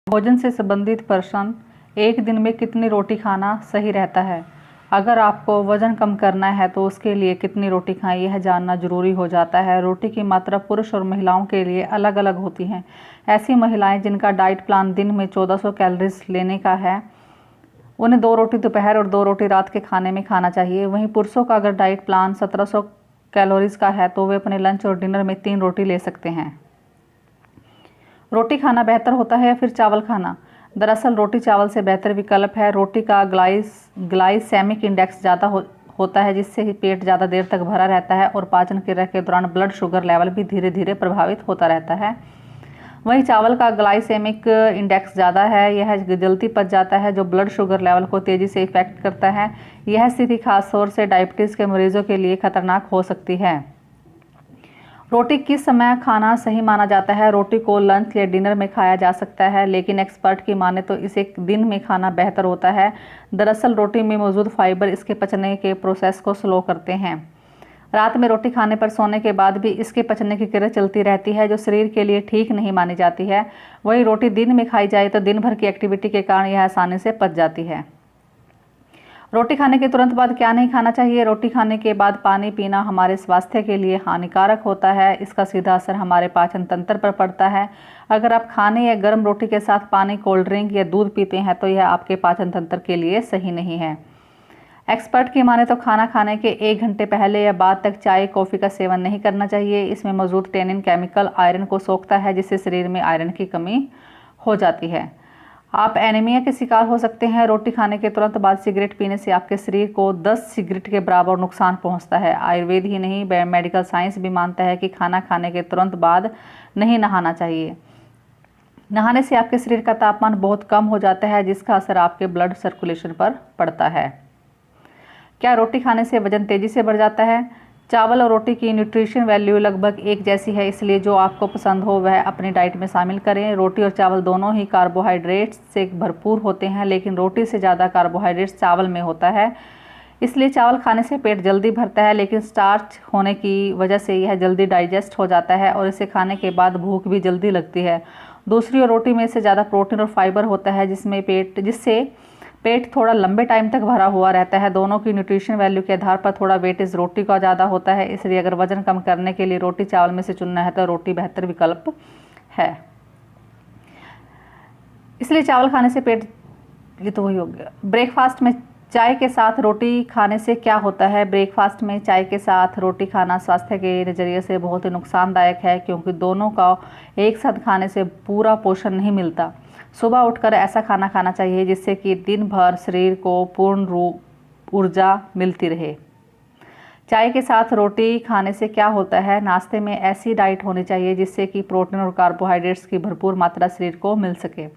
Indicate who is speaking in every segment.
Speaker 1: भोजन से संबंधित प्रश्न, एक दिन में कितनी रोटी खाना सही रहता है? अगर आपको वजन कम करना है तो उसके लिए कितनी रोटी खाएं यह जानना जरूरी हो जाता है। रोटी की मात्रा पुरुष और महिलाओं के लिए अलग अलग होती हैं। ऐसी महिलाएं जिनका डाइट प्लान दिन में 1400 कैलोरीज लेने का है, उन्हें 2 रोटी दोपहर और 2 रोटी रात के खाने में खाना चाहिए। वहीं पुरुषों का अगर डाइट प्लान 1700 कैलोरीज का है तो वे अपने लंच और डिनर में 3 रोटी ले सकते हैं। रोटी खाना बेहतर होता है या फिर चावल खाना? दरअसल रोटी चावल से बेहतर विकल्प है। रोटी का ग्लाइसेमिक इंडेक्स ज़्यादा होता है, जिससे पेट ज़्यादा देर तक भरा रहता है और पाचन क्रिया के दौरान ब्लड शुगर लेवल भी धीरे धीरे प्रभावित होता रहता है। वहीं चावल का ग्लाइसेमिक इंडेक्स ज़्यादा है, यह जल्दी पच जाता है, जो ब्लड शुगर लेवल को तेज़ी से इफेक्ट करता है। यह स्थिति खास तौर से डायबिटीज़ के मरीजों के लिए खतरनाक हो सकती है। रोटी किस समय खाना सही माना जाता है? रोटी को लंच या डिनर में खाया जा सकता है, लेकिन एक्सपर्ट की माने तो इसे दिन में खाना बेहतर होता है। दरअसल रोटी में मौजूद फाइबर इसके पचने के प्रोसेस को स्लो करते हैं। रात में रोटी खाने पर सोने के बाद भी इसके पचने की क्रिया चलती रहती है, जो शरीर के लिए ठीक नहीं मानी जाती है। वही रोटी दिन में खाई जाए तो दिन भर की एक्टिविटी के कारण यह आसानी से पच जाती है। रोटी खाने के तुरंत बाद क्या नहीं खाना चाहिए? रोटी खाने के बाद पानी पीना हमारे स्वास्थ्य के लिए हानिकारक होता है। इसका सीधा असर हमारे पाचन तंत्र पर पड़ता है। अगर आप खाने या गर्म रोटी के साथ पानी, कोल्ड ड्रिंक या दूध पीते हैं तो यह आपके पाचन तंत्र के लिए सही नहीं है। एक्सपर्ट की माने तो खाना खाने के 1 घंटे पहले या बाद तक चाय, कॉफ़ी का सेवन नहीं करना चाहिए। इसमें मौजूद टैनिन केमिकल आयरन को सोखता है, जिससे शरीर में आयरन की कमी हो जाती है। आप एनीमिया के शिकार हो सकते हैं। रोटी खाने के तुरंत बाद सिगरेट पीने से आपके शरीर को 10 सिगरेट के बराबर नुकसान पहुंचता है। आयुर्वेद ही नहीं, मेडिकल साइंस भी मानता है कि खाना खाने के तुरंत बाद नहीं नहाना चाहिए। नहाने से आपके शरीर का तापमान बहुत कम हो जाता है, जिसका असर आपके ब्लड सर्कुलेशन पर पड़ता है। क्या रोटी खाने से वजन तेजी से बढ़ जाता है? चावल और रोटी की न्यूट्रिशन वैल्यू लगभग एक जैसी है, इसलिए जो आपको पसंद हो वह अपनी डाइट में शामिल करें। रोटी और चावल दोनों ही कार्बोहाइड्रेट्स से भरपूर होते हैं, लेकिन रोटी से ज़्यादा कार्बोहाइड्रेट्स चावल में होता है। इसलिए चावल खाने से पेट जल्दी भरता है, लेकिन स्टार्च होने की वजह से यह जल्दी डाइजेस्ट हो जाता है और इसे खाने के बाद भूख भी जल्दी लगती है। दूसरी ओर रोटी में से ज़्यादा प्रोटीन और फाइबर होता है, जिससे पेट थोड़ा लंबे टाइम तक भरा हुआ रहता है। दोनों की न्यूट्रिशन वैल्यू के आधार पर थोड़ा वेटेज रोटी का ज़्यादा होता है। इसलिए अगर वजन कम करने के लिए रोटी चावल में से चुनना है तो रोटी बेहतर विकल्प है। इसलिए चावल खाने से पेट, ये तो वही हो गया। ब्रेकफास्ट में चाय के साथ रोटी खाने से क्या होता है? ब्रेकफास्ट में चाय के साथ रोटी खाना स्वास्थ्य के नज़रिए से बहुत ही नुकसानदायक है, क्योंकि दोनों का एक साथ खाने से पूरा पोषण नहीं मिलता। सुबह उठकर ऐसा खाना खाना चाहिए जिससे कि दिन भर शरीर को पूर्ण ऊर्जा मिलती रहे। चाय के साथ रोटी खाने से क्या होता है? नाश्ते में ऐसी डाइट होनी चाहिए जिससे कि प्रोटीन और कार्बोहाइड्रेट्स की भरपूर मात्रा शरीर को मिल सके।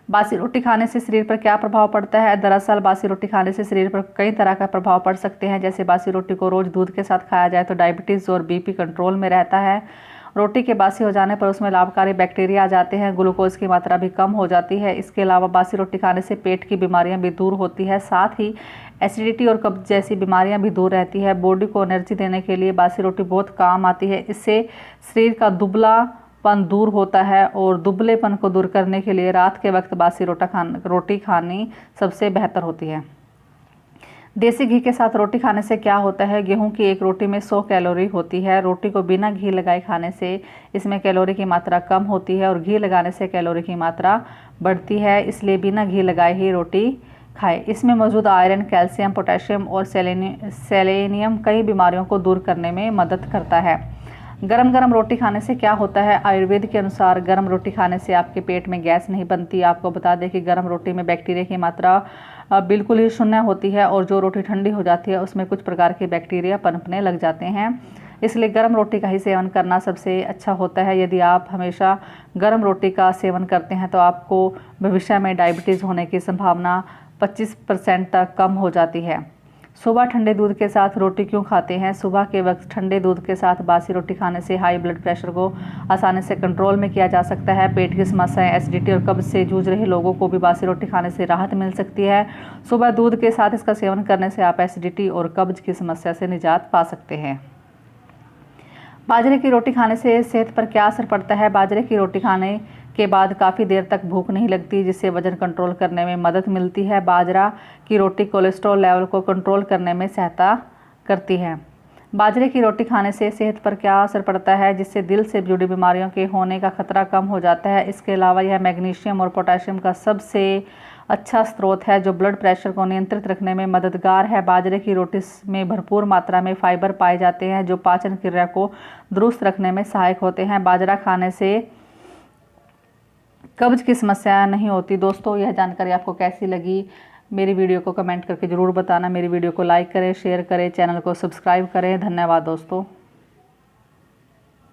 Speaker 1: बासी रोटी खाने से शरीर पर क्या प्रभाव पड़ता है? दरअसल बासी रोटी खाने से शरीर पर कई तरह का प्रभाव पड़ सकते हैं। जैसे बासी रोटी को रोज़ दूध के साथ खाया जाए तो डायबिटीज़ और बीपी कंट्रोल में रहता है। रोटी के बासी हो जाने पर उसमें लाभकारी बैक्टीरिया आ जाते हैं, ग्लूकोज की मात्रा भी कम हो जाती है। इसके अलावा बासी रोटी खाने से पेट की बीमारियां भी दूर होती है, साथ ही एसिडिटी और कब्ज जैसी बीमारियां भी दूर रहती है। बॉडी को एनर्जी देने के लिए बासी रोटी बहुत काम आती है। इससे शरीर का दुबलापन दूर होता है और दुबलेपन को दूर करने के लिए रात के वक्त बासी रोटी खानी सबसे बेहतर होती है। देसी घी के साथ रोटी खाने से क्या होता है? गेहूं की एक रोटी में 100 कैलोरी होती है। रोटी को बिना घी लगाए खाने से इसमें कैलोरी की मात्रा कम होती है और घी लगाने से कैलोरी की मात्रा बढ़ती है। इसलिए बिना घी लगाए ही रोटी खाएं। इसमें मौजूद आयरन, कैल्शियम, पोटेशियम और सेलेनियम कई बीमारियों को दूर करने में मदद करता है। गरम गरम रोटी खाने से क्या होता है? आयुर्वेद के अनुसार गरम रोटी खाने से आपके पेट में गैस नहीं बनती। आपको बता दें कि गरम रोटी में बैक्टीरिया की मात्रा बिल्कुल ही शून्य होती है और जो रोटी ठंडी हो जाती है उसमें कुछ प्रकार के बैक्टीरिया पनपने लग जाते हैं। इसलिए गर्म रोटी का ही सेवन करना सबसे अच्छा होता है। यदि आप हमेशा गर्म रोटी का सेवन करते हैं तो आपको भविष्य में डायबिटीज़ होने की संभावना 25% तक कम हो जाती है। सुबह ठंडे दूध के साथ रोटी क्यों खाते हैं? सुबह के वक्त ठंडे दूध के साथ बासी रोटी खाने से हाई ब्लड प्रेशर को आसानी से कंट्रोल में किया जा सकता है। पेट की समस्याएं, एसिडिटी और कब्ज से जूझ रहे लोगों को भी बासी रोटी खाने से राहत मिल सकती है। सुबह दूध के साथ इसका सेवन करने से आप एसिडिटी और कब्ज की समस्या से निजात पा सकते हैं। बाजरे की रोटी खाने से सेहत पर क्या असर पड़ता है? बाजरे की रोटी खाने के बाद काफ़ी देर तक भूख नहीं लगती, जिससे वज़न कंट्रोल करने में मदद मिलती है। बाजरा की रोटी कोलेस्ट्रॉल लेवल को कंट्रोल करने में सहायता करती है। बाजरे की रोटी खाने से सेहत पर क्या असर पड़ता है, जिससे दिल से जुड़ी बीमारियों के होने का खतरा कम हो जाता है। इसके अलावा यह मैग्नीशियम और पोटेशियम का सबसे अच्छा स्रोत है, जो ब्लड प्रेशर को नियंत्रित रखने में मददगार है। बाजरे की रोटी में भरपूर मात्रा में फाइबर पाए जाते हैं, जो पाचन क्रिया को दुरुस्त रखने में सहायक होते हैं। बाजरा खाने से कब्ज की समस्या नहीं होती। दोस्तों, यह जानकारी आपको कैसी लगी, मेरी वीडियो को कमेंट करके ज़रूर बताना। मेरी वीडियो को लाइक करें, शेयर करें, चैनल को सब्सक्राइब करें। धन्यवाद दोस्तों।